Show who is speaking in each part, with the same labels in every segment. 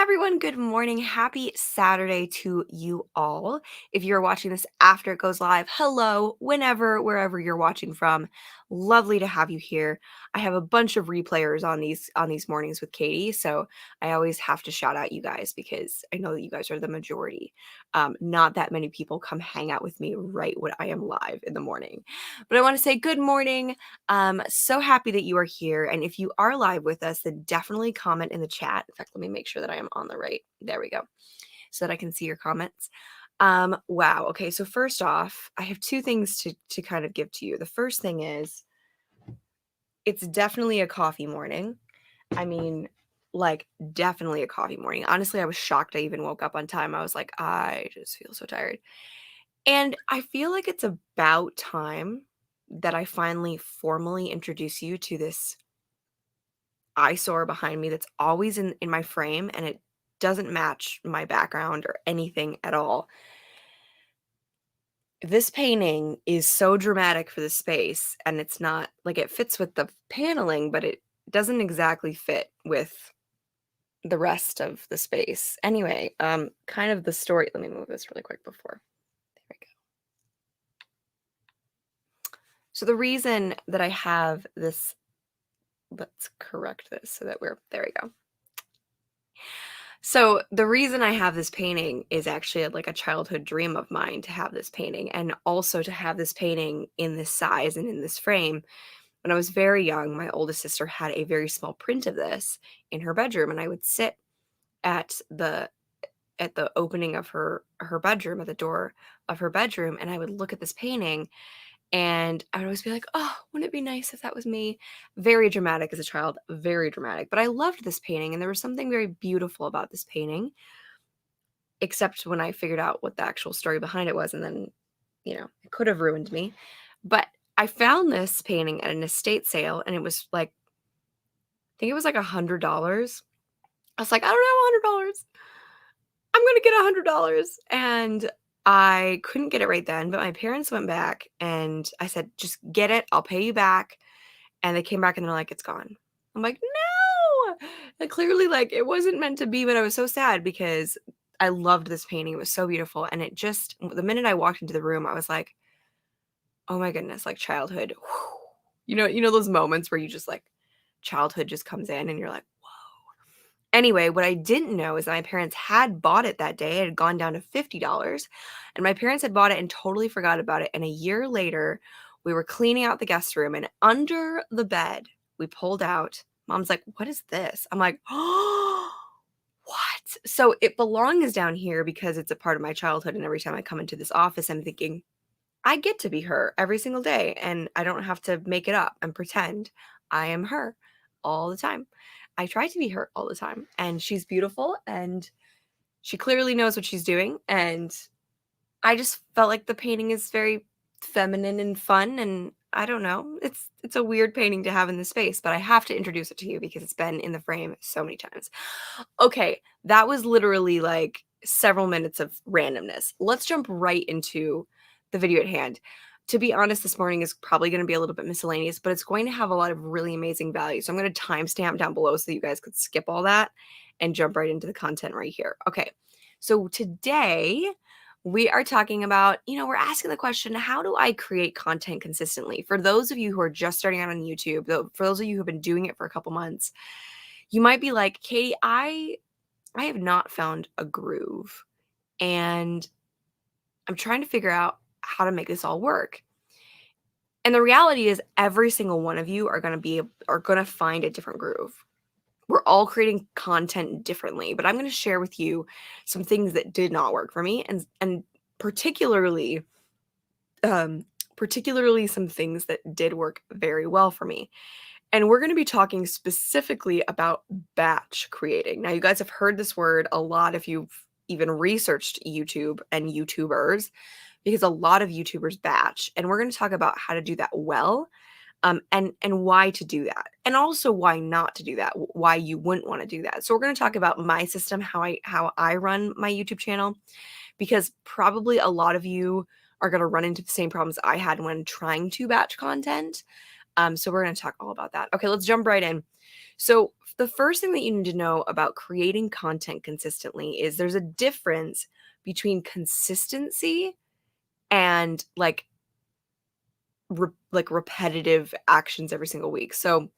Speaker 1: everyone, good morning. Happy Saturday to you all. If you're watching this after it goes live, hello, whenever, wherever you're watching from. Lovely to have you here. I have a bunch of replayers on these mornings with Katie, so I always have to shout out you guys because I know that you guys are the majority. Not that many people come hang out with me right when I am live in the morning. But I want to say good morning. So happy that you are here. And if you are live with us, then definitely comment in the chat. In fact, let me make sure that I am on the right. There we go. So that I can see your comments. Wow. Okay. So first off, I have two things to kind of give to you. The first thing is it's definitely a coffee morning. I mean, like definitely a coffee morning. Honestly, I was shocked I even woke up on time. I was like, I just feel so tired. And I feel like it's about time that I finally formally introduce you to this eyesore behind me that's always in my frame, and it doesn't match my background or anything at all. This painting is so dramatic for the space, and it's not like it fits with the paneling, but it doesn't exactly fit with the rest of the space. Anyway, kind of the story. Let me move this really quick before. There we go. So the reason that I have this, let's correct this so that there we go. So the reason I have this painting is actually like a childhood dream of mine to have this painting, and also to have this painting in this size and in this frame. When I was very young, my oldest sister had a very small print of this in her bedroom, and I would sit at the opening of her bedroom, at the door of her bedroom, and I would look at this painting, and I would always be like, oh, wouldn't it be nice if that was me? Very dramatic as a child, very dramatic. But I loved this painting, and there was something very beautiful about this painting, except when I figured out what the actual story behind it was, and then, it could have ruined me. But I found this painting at an estate sale, and it was like, I think it was like $100. I was like, I don't have $100. I'm gonna get $100. And I couldn't get it right then, but my parents went back and I said, just get it, I'll pay you back. And they came back and they're like, it's gone. I'm like, no. And clearly, like, it wasn't meant to be, but I was so sad because I loved this painting. It was so beautiful. And it just, the minute I walked into the room, I was like, oh my goodness, like childhood. Whew. You know those moments where you just like childhood just comes in and you're like, anyway, what I didn't know is that my parents had bought it that day. It had gone down to $50, and my parents had bought it and totally forgot about it. And a year later, we were cleaning out the guest room, and under the bed, we pulled out. Mom's like, what is this? I'm like, oh, what? So it belongs down here because it's a part of my childhood. And every time I come into this office, I'm thinking, I get to be her every single day, and I don't have to make it up and pretend I am her all the time. I try to be her all the time, and she's beautiful, and she clearly knows what she's doing, and I just felt like the painting is very feminine and fun, and I don't know. It's a weird painting to have in the space, but I have to introduce it to you because it's been in the frame so many times. Okay, that was literally like several minutes of randomness. Let's jump right into the video at hand. To be honest, this morning is probably going to be a little bit miscellaneous, but it's going to have a lot of really amazing value. So I'm going to timestamp down below so you guys could skip all that and jump right into the content right here. Okay, so today we are talking about, we're asking the question, how do I create content consistently? For those of you who are just starting out on YouTube, for those of you who have been doing it for a couple months, you might be like, Katie, I have not found a groove, and I'm trying to figure out how to make this all work. And the reality is every single one of you are going to find a different groove. We're all creating content differently, but I'm going to share with you some things that did not work for me, and particularly some things that did work very well for me. And we're going to be talking specifically about batch creating. Now, you guys have heard this word a lot if you've even researched YouTube and YouTubers, because a lot of YouTubers batch. And we're going to talk about how to do that well, and why to do that, and also why not to do that, why you wouldn't want to do that. So we're going to talk about my system, how I run my YouTube channel, because probably a lot of you are going to run into the same problems I had when trying to batch content. So we're going to talk all about that. Okay, let's jump right in. So the first thing that you need to know about creating content consistently is there's a difference between consistency and like repetitive actions every single week. So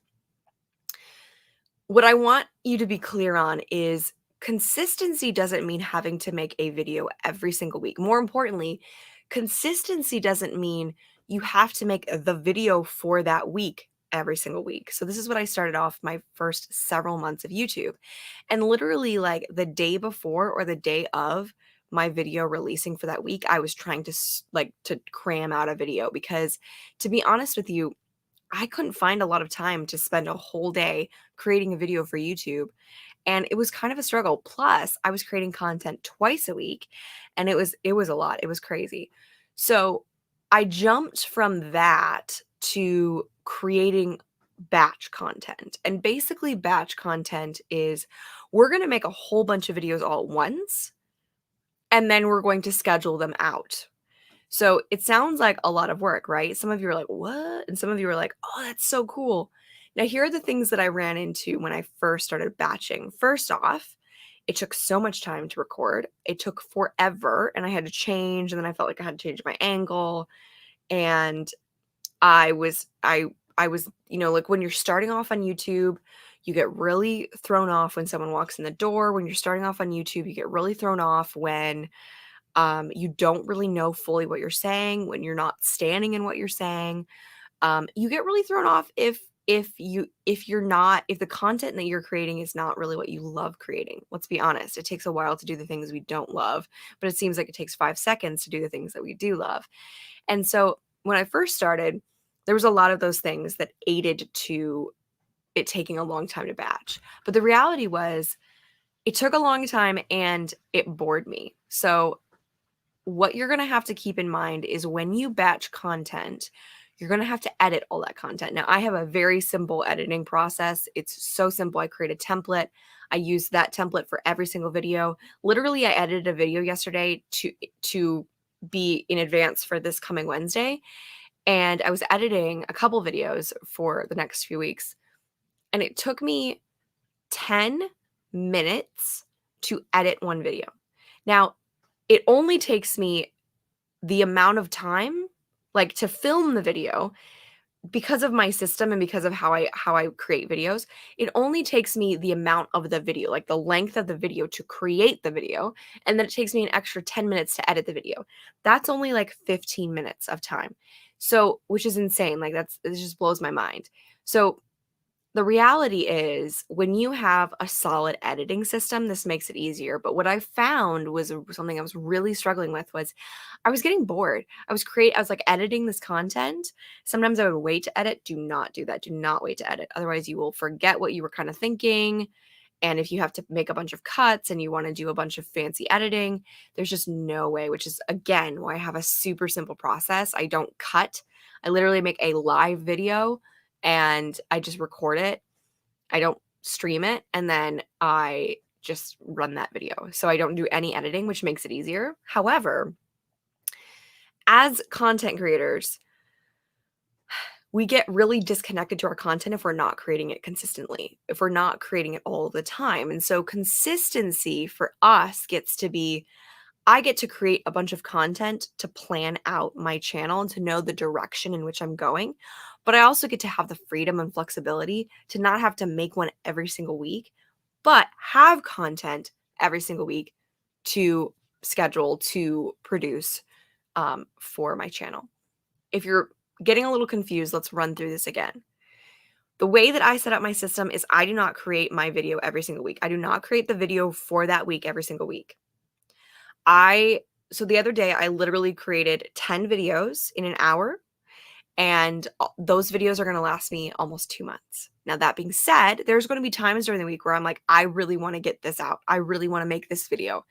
Speaker 1: what I want you to be clear on is consistency doesn't mean having to make a video every single week. More importantly, consistency doesn't mean you have to make the video for that week every single week. So this is what I started off my first several months of YouTube. And literally like the day before or the day of my video releasing for that week, I was trying to to cram out a video because to be honest with you, I couldn't find a lot of time to spend a whole day creating a video for YouTube, and it was kind of a struggle. Plus, I was creating content twice a week, and it was a lot. It was crazy. So, I jumped from that to creating batch content. And basically batch content is we're going to make a whole bunch of videos all at once, and then we're going to schedule them out. So it sounds like a lot of work, right? Some of you are like, what? And some of you are like, oh, that's so cool. Now, here are the things that I ran into when I first started batching. First off, it took so much time to record. It took forever, and I had to change, and then I felt like I had to change my angle. And I was, like when you're starting off on YouTube, you get really thrown off when someone walks in the door. When you're starting off on YouTube, you get really thrown off when you don't really know fully what you're saying, when you're not standing in what you're saying. You get really thrown off if the content that you're creating is not really what you love creating. Let's be honest, it takes a while to do the things we don't love, but it seems like it takes 5 seconds to do the things that we do love. And so when I first started, there was a lot of those things that aided to it taking a long time to batch. But the reality was it took a long time and it bored me. So what you're going to have to keep in mind is when you batch content, you're going to have to edit all that content. Now, I have a very simple editing process. It's so simple. I create a template. I use that template for every single video. Literally, I edited a video yesterday to be in advance for this coming Wednesday. And I was editing a couple videos for the next few weeks. And it took me 10 minutes to edit one video. Now, it only takes me the amount of time, like to film the video, because of my system and because of how I create videos. It only takes me the amount of the video, like the length of the video to create the video, and then it takes me an extra 10 minutes to edit the video. That's only like 15 minutes of time. So, which is insane. Like it just blows my mind. So, the reality is when you have a solid editing system, this makes it easier. But what I found was something I was really struggling with was I was getting bored. I was like editing this content. Sometimes I would wait to edit. Do not do that. Do not wait to edit. Otherwise you will forget what you were kind of thinking. And if you have to make a bunch of cuts and you want to do a bunch of fancy editing, there's just no way, which is again why I have a super simple process. I don't cut. I literally make a live video and I just record it. I don't stream it, and then I just run that video. So I don't do any editing, which makes it easier. However, as content creators, we get really disconnected to our content if we're not creating it consistently, if we're not creating it all the time. And so consistency for us gets to be, I get to create a bunch of content to plan out my channel and to know the direction in which I'm going. But I also get to have the freedom and flexibility to not have to make one every single week, but have content every single week to schedule, to produce for my channel. If you're getting a little confused, let's run through this again. The way that I set up my system is I do not create my video every single week. I do not create the video for that week every single week. So the other day, I literally created 10 videos in an hour, and those videos are going to last me almost 2 months. Now, that being said, there's going to be times during the week where I'm like, I really want to get this out. I really want to make this video.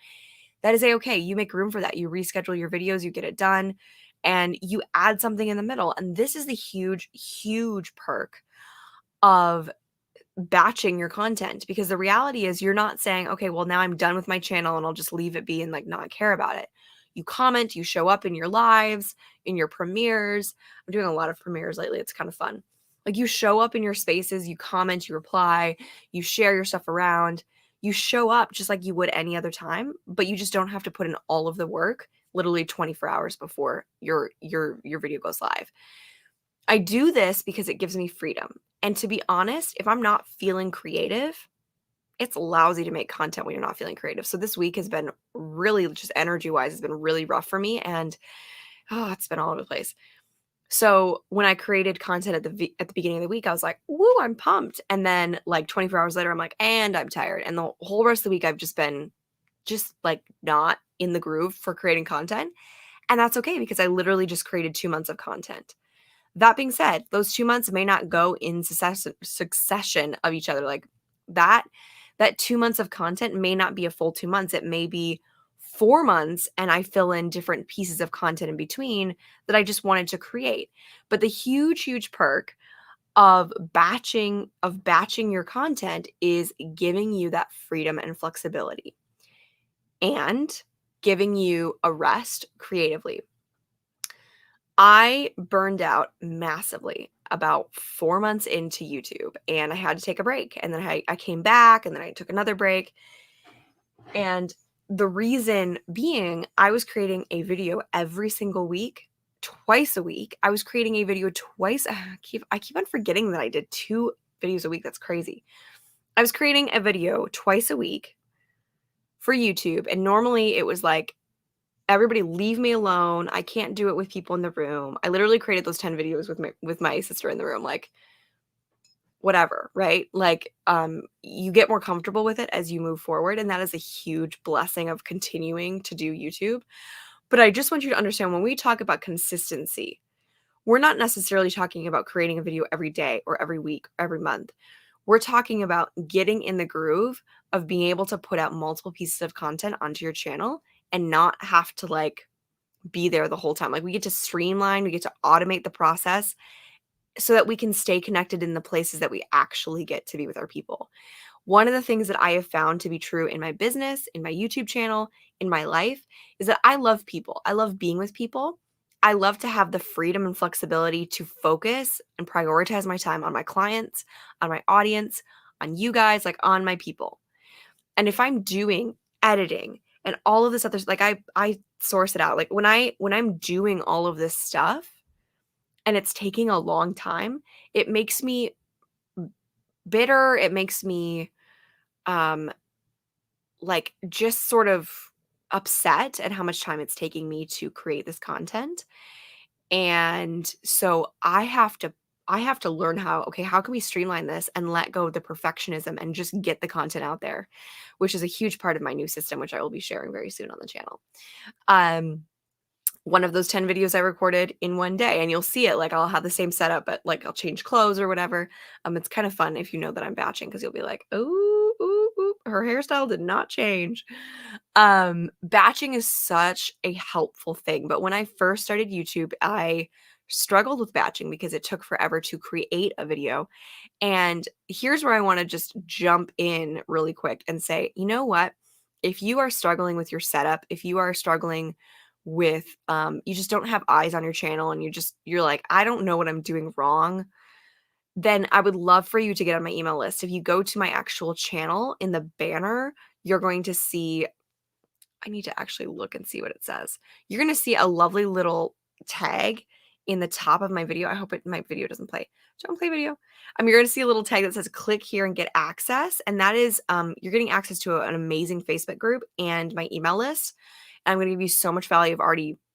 Speaker 1: That is okay. You make room for that. You reschedule your videos, you get it done, and you add something in the middle. And this is the huge, huge perk of batching your content, because the reality is you're not saying, okay, well, now I'm done with my channel and I'll just leave it be and like not care about it. You comment, you show up in your lives, in your premieres. I'm doing a lot of premieres lately. It's kind of fun. Like, you show up in your spaces, you comment, you reply, you share your stuff around. You show up just like you would any other time, but you just don't have to put in all of the work literally 24 hours before your video goes live. I do this because it gives me freedom. And to be honest, if I'm not feeling creative, it's lousy to make content when you're not feeling creative. So this week has been really, just energy-wise, has been really rough for me, and it's been all over the place. So when I created content at the beginning of the week, I was like, "Woo, I'm pumped." And then like 24 hours later, I'm like, "And I'm tired." And the whole rest of the week I've just been just like not in the groove for creating content. And that's okay because I literally just created 2 months of content. That being said, those 2 months may not go in succession of each other. Like that that 2 months of content may not be a full 2 months. It may be 4 months and I fill in different pieces of content in between that I just wanted to create. But the huge perk of batching your content is giving you that freedom and flexibility and giving you a rest creatively. I burned out massively about 4 months into YouTube, and I had to take a break, and then I came back, and then I took another break, and the reason being, I was creating a video every single week, twice a week. I was creating a video twice. I keep on forgetting that I did 2 videos a week. That's crazy. I was creating a video twice a week for YouTube, and normally it was like, everybody leave me alone. I can't do it with people in the room. I literally created those 10 videos with my sister in the room, like whatever, right? Like you get more comfortable with it as you move forward, and that is a huge blessing of continuing to do YouTube. But I just want you to understand, when we talk about consistency, we're not necessarily talking about creating a video every day or every week, or every month. We're talking about getting in the groove of being able to put out multiple pieces of content onto your channel and not have to like be there the whole time. Like, we get to streamline, we get to automate the process so that we can stay connected in the places that we actually get to be with our people. One of the things that I have found to be true in my business, in my YouTube channel, in my life, is that I love people. I love being with people. I love to have the freedom and flexibility to focus and prioritize my time on my clients, on my audience, on you guys, like on my people. And if I'm doing editing and all of this other, like I source it out. Like when I'm doing all of this stuff and it's taking a long time, it makes me bitter. It makes me um like just sort of upset at how much time it's taking me to create this content. And so I have to learn how, okay, how can we streamline this and let go of the perfectionism and just get the content out there, which is a huge part of my new system, which I will be sharing very soon on the channel. One of those 10 videos I recorded in one day, and you'll see it, like I'll have the same setup, but like I'll change clothes or whatever. It's kind of fun if you know that I'm batching, because you'll be like, "Ooh, ooh, ooh, her hairstyle did not change." Batching is such a helpful thing, but when I first started YouTube, I struggled with batching because it took forever to create a video. And here's where I want to just jump in really quick and say, you know what? If you are struggling with your setup, if you are struggling with you just don't have eyes on your channel, and you're like, I don't know what I'm doing wrong, then I would love for you to get on my email list. If you go to my actual channel, in the banner, you're going to see, I need to actually look and see what it says. You're going to see a lovely little tag in the top of my video. I hope my video doesn't play. Don't play video. You're going to see a little tag that says click here and get access. And that is, you're getting access to an amazing Facebook group and my email list. And I'm going to give you so much value.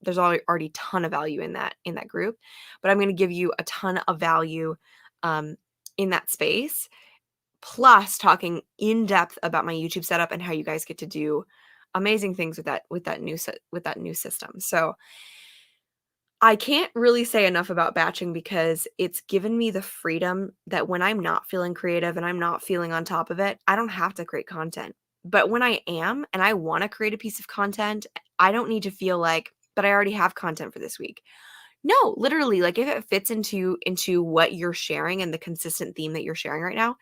Speaker 1: There's already a ton of value in that group, but I'm going to give you a ton of value in that space, plus talking in depth about my YouTube setup and how you guys get to do amazing things with that new system. So I can't really say enough about batching, because it's given me the freedom that when I'm not feeling creative and I'm not feeling on top of it, I don't have to create content. But when I am and I want to create a piece of content, I don't need to feel like, but I already have content for this week. No, literally, like if it fits into what you're sharing and the consistent theme that you're sharing right now,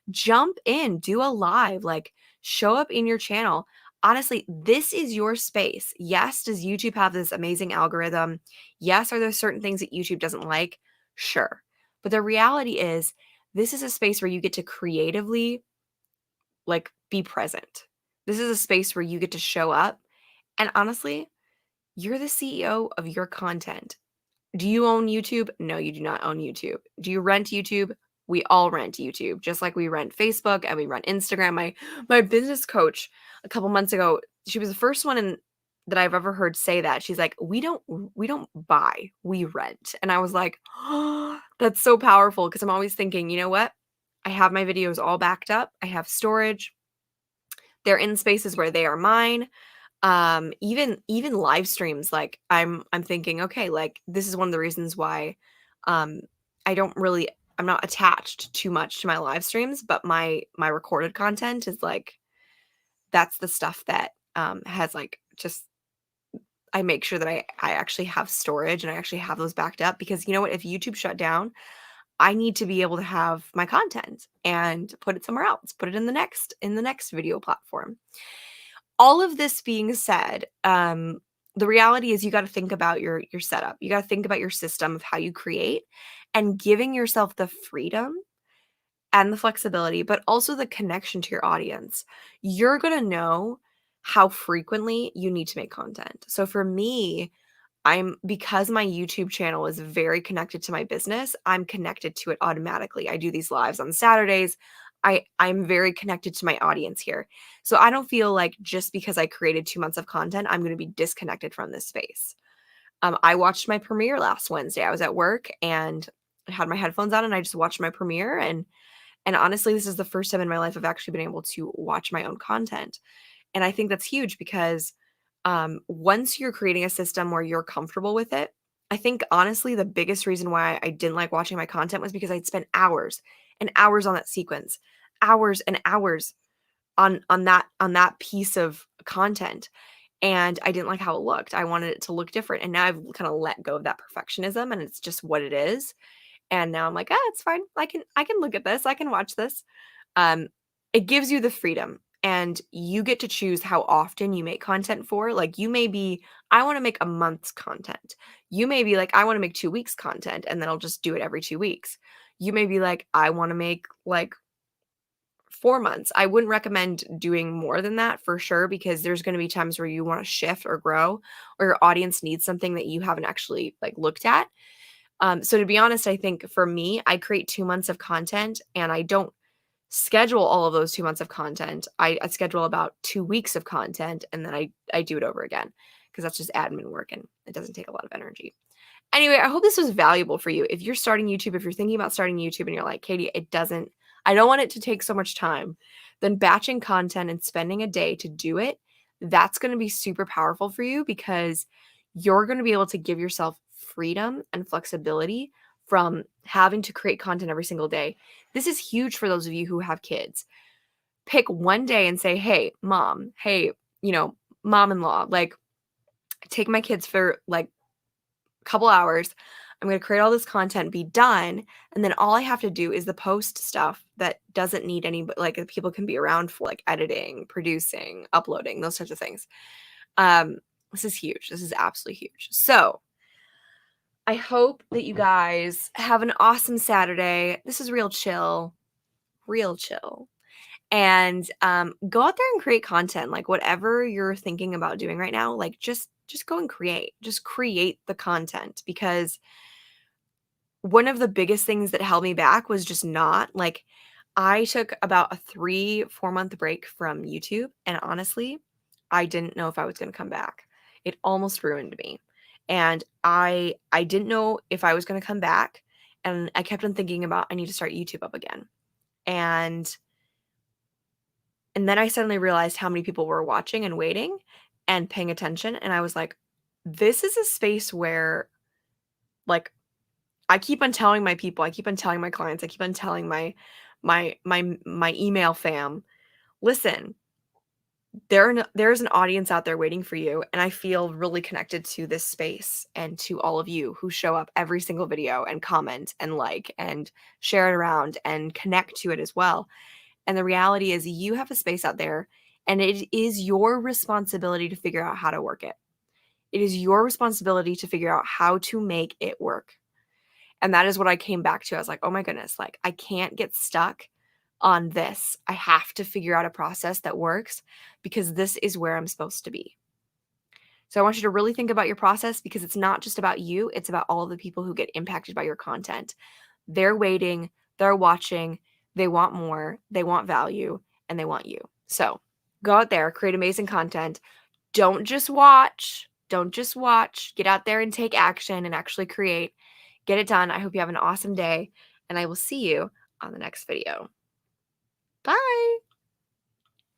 Speaker 1: jump in, do a live, like show up in your channel. Honestly, this is your space. Yes, does YouTube have this amazing algorithm? Yes, are there certain things that YouTube doesn't like? Sure. But the reality is, this is a space where you get to creatively like be present. This is a space where you get to show up. And honestly, you're the CEO of your content. Do you own YouTube? No, you do not own YouTube. Do you rent YouTube? We all rent YouTube, just like we rent Facebook and we rent Instagram. My business coach a couple months ago, she was the first one that I've ever heard say that. She's like, "We don't buy, we rent." And I was like, "Oh, that's so powerful," because I'm always thinking, you know what? I have my videos all backed up. I have storage. They're in spaces where they are mine. Even live streams, like I'm thinking, okay, like this is one of the reasons why um I'm not attached too much to my live streams, but my recorded content is like that's the stuff that has like just I make sure that I actually have storage and I actually have those backed up, because you know what, if YouTube shut down, I need to be able to have my content and put it somewhere else, put it in the next video platform. All of this being said, the reality is you got to think about your setup. You got to think about your system of how you create, and giving yourself the freedom and the flexibility, but also the connection to your audience. You're going to know how frequently you need to make content. So for me, because my YouTube channel is very connected to my business, I'm connected to it automatically. I do these lives on Saturdays. I'm very connected to my audience here. So I don't feel like just because I created 2 months of content, I'm going to be disconnected from this space. I watched my premiere last Wednesday. I was at work and I had my headphones on and I just watched my premiere, and honestly, this is the first time in my life I've actually been able to watch my own content. And I think that's huge because once you're creating a system where you're comfortable with it, I think honestly, the biggest reason why I didn't like watching my content was because I'd spent hours and hours on that sequence, hours and hours on that piece of content. And I didn't like how it looked. I wanted it to look different. And now I've kind of let go of that perfectionism and it's just what it is. And now I'm like, ah, it's fine. I can look at this. I can watch this. Um, it gives you the freedom and you get to choose how often you make content for. Like you may be, I want to make a month's content. You may be like, I want to make 2 weeks content and then I'll just do it every 2 weeks. You may be like, I want to make like 4 months. I wouldn't recommend doing more than that for sure, because there's going to be times where you want to shift or grow, or your audience needs something that you haven't actually like looked at. So to be honest, I think for me, I create 2 months of content and I don't schedule all of those 2 months of content. I schedule about 2 weeks of content and then I do it over again, because that's just admin work and it doesn't take a lot of energy. Anyway, I hope this was valuable for you. If you're starting YouTube, if you're thinking about starting YouTube and you're like, Katie, I don't want it to take so much time, then batching content and spending a day to do it, that's going to be super powerful for you, because you're going to be able to give yourself freedom and flexibility from having to create content every single day. This is huge for those of you who have kids. Pick one day and say, hey, mom, hey, mom-in-law, like take my kids for like a couple hours. I'm going to create all this content, be done. And then all I have to do is the post stuff that doesn't need any, but like people can be around for, like editing, producing, uploading, those types of things. This is huge. This is absolutely huge. So I hope that you guys have an awesome Saturday. This is real chill, real chill. And go out there and create content. Like whatever you're thinking about doing right now, like just go and create. Just create the content, because one of the biggest things that held me back was just not like, I took about a 3-4 month break from YouTube, and honestly, I didn't know if I was going to come back. It almost ruined me. And I didn't know if I was going to come back, and I kept on thinking about I need to start YouTube up again. And then I suddenly realized how many people were watching and waiting and paying attention, and I was like, this is a space where like I keep on telling my people, I keep on telling my clients, I keep on telling my email fam, listen, there's an audience out there waiting for you, and I feel really connected to this space and to all of you who show up every single video and comment and like and share it around and connect to it as well. And the reality is you have a space out there, and it is your responsibility to figure out how to work it. It is your responsibility to figure out how to make it work. And that is what I came back to. I was like, oh my goodness, like I can't get stuck on this. I have to figure out a process that works because this is where I'm supposed to be. So I want you to really think about your process because it's not just about you, it's about all of the people who get impacted by your content. They're waiting, they're watching, they want more, they want value, and they want you. So go out there, create amazing content. Don't just watch. Don't just watch. Get out there and take action and actually create. Get it done. I hope you have an awesome day, and I will see you on the next video. Bye.